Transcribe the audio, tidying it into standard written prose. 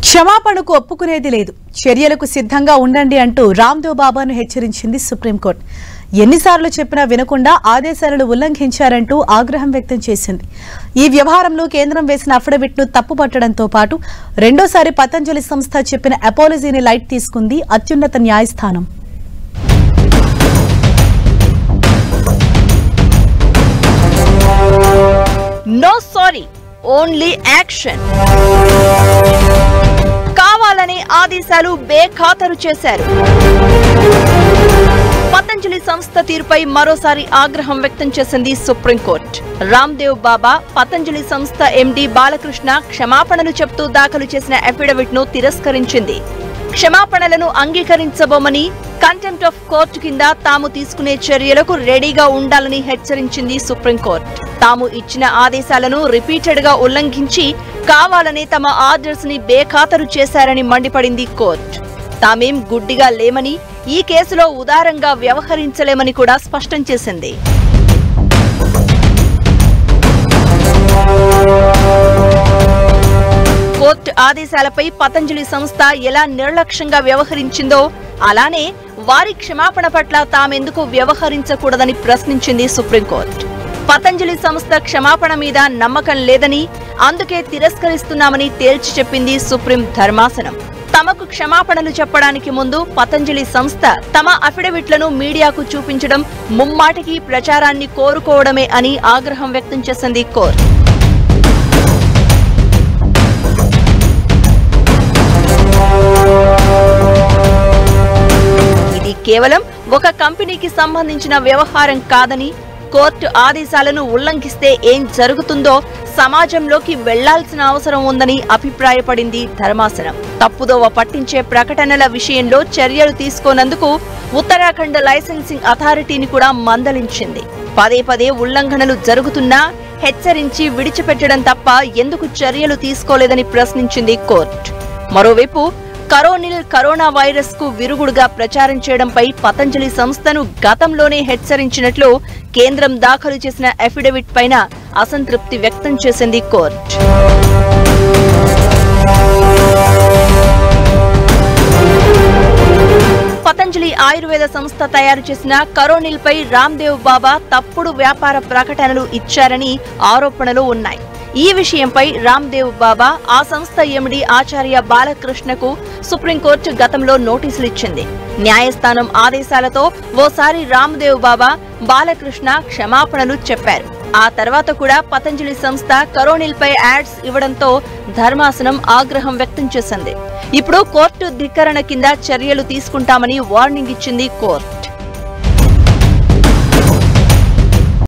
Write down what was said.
క్షమాపణకు ఒప్పుకునేది లేదు, చర్యలకు సిద్ధంగా ఉండండి అంటూ రామ్దేవ్ బాబాను హెచ్చరించింది సుప్రీంకోర్టు. ఎన్నిసార్లు చెప్పినా వినకుండా ఆదేశాలను ఉల్లంఘించారంటూ ఆగ్రహం వ్యక్తం చేసింది. ఈ వ్యవహారంలో కేంద్రం వేసిన అఫిడవిట్ను తప్పుపట్టడంతో పాటు రెండోసారి పతంజలి సంస్థ చెప్పిన అపాలజీని లైట్ తీసుకుంది అత్యున్నత న్యాయస్థానం. No sorry, only action. కావాలనే ఆదేశాలు బేఖాతరు చేశారు. పతంజలి సంస్థ తీరుపై మరోసారి ఆగ్రహం వ్యక్తం చేసింది సుప్రీంకోర్టు. రామ్దేవ్ బాబా, పతంజలి సంస్థ ఎండీ బాలకృష్ణ క్షమాపణలు చెప్తూ దాఖలు చేసిన అఫిడవిట్ ను తిరస్కరించింది. క్షమాపణలను అంగీకరించబోమని, కంటెంప్ట్ ఆఫ్ కోర్టు కింద తాము తీసుకునే చర్యలకు రెడీగా ఉండాలని హెచ్చరించింది సుప్రీంకోర్టు. తాము ఇచ్చిన ఆదేశాలను రిపీటెడ్ గా ఉల్లంఘించి కావాలనే తమ ఆర్డర్స్ ని బేఖాతరు చేశారని మండిపడింది కోర్టు. తామేం గుడ్డిగా లేమని, ఈ కేసులో ఉదారంగా వ్యవహరించలేమని కూడా స్పష్టం చేసింది. కోర్టు ఆదేశాలపై పతంజలి సంస్థ ఎలా నిర్లక్ష్యంగా వ్యవహరించిందో అలానే వారి క్షమాపణ పట్ల తామెందుకు వ్యవహరించకూడదని ప్రశ్నించింది సుప్రీంకోర్టు. పతంజలి సంస్థ క్షమాపణ మీద నమ్మకం లేదని, అందుకే తిరస్కరిస్తున్నామని తేల్చి చెప్పింది సుప్రీం ధర్మాసనం. తమకు క్షమాపణలు చెప్పడానికి ముందు పతంజలి సంస్థ తమ అఫిడవిట్లను మీడియాకు చూపించడం ముమ్మాటికి ప్రచారాన్ని కోరుకోవడమే అని ఆగ్రహం వ్యక్తం చేసింది కోర్టు. ఇది కేవలం ఒక కంపెనీకి సంబంధించిన వ్యవహారం కాదని, కోర్టు ఆదేశాలను ఉల్లంఘిస్తే ఏం జరుగుతుందో సమాజంలోకి వెళ్లాల్సిన అవసరం ఉందని అభిప్రాయపడింది ధర్మాసనం. తప్పుదోవ పట్టించే ప్రకటనల విషయంలో చర్యలు తీసుకోనందుకు ఉత్తరాఖండ్ లైసెన్సింగ్ అథారిటీని కూడా మందలించింది. పదే పదే ఉల్లంఘనలు జరుగుతున్నా హెచ్చరించి విడిచిపెట్టడం తప్ప ఎందుకు చర్యలు తీసుకోలేదని ప్రశ్నించింది కోర్టు. మరోవైపు కరోనా వైరస్ కు విరుగుడుగా ప్రచారం చేయడంపై పతంజలి సంస్థను గతంలోనే హెచ్చరించినట్లు కేంద్రం దాఖలు చేసిన అఫిడవిట్ పైన అసంతృప్తి వ్యక్తం చేసింది కోర్టు. పతంజలి ఆయుర్వేద సంస్థ తయారు చేసిన కరోనిల్ పై రామ్దేవ్ బాబా తప్పుడు వ్యాపార ప్రకటనలు ఇచ్చారని ఆరోపణలు ఉన్నాయి. ఈ విషయంపై రామ్దేవ్ బాబా, ఆ సంస్థ ఎండీ ఆచార్య బాలకృష్ణకు సుప్రీంకోర్టు గతంలో నోటీసులు ఇచ్చింది. న్యాయస్థానం ఆదేశాలతో ఓసారి రామ్దేవ్ బాబా, బాలకృష్ణ క్షమాపణలు చెప్పారు. ఆ తర్వాత కూడా పతంజలి సంస్థ కరోనిల్ పై యాడ్స్ ఇవ్వడంతో ధర్మాసనం ఆగ్రహం వ్యక్తం చేసింది. ఇప్పుడు కోర్టు ధిక్కరణ కింద చర్యలు తీసుకుంటామని వార్నింగ్ ఇచ్చింది కోర్టు.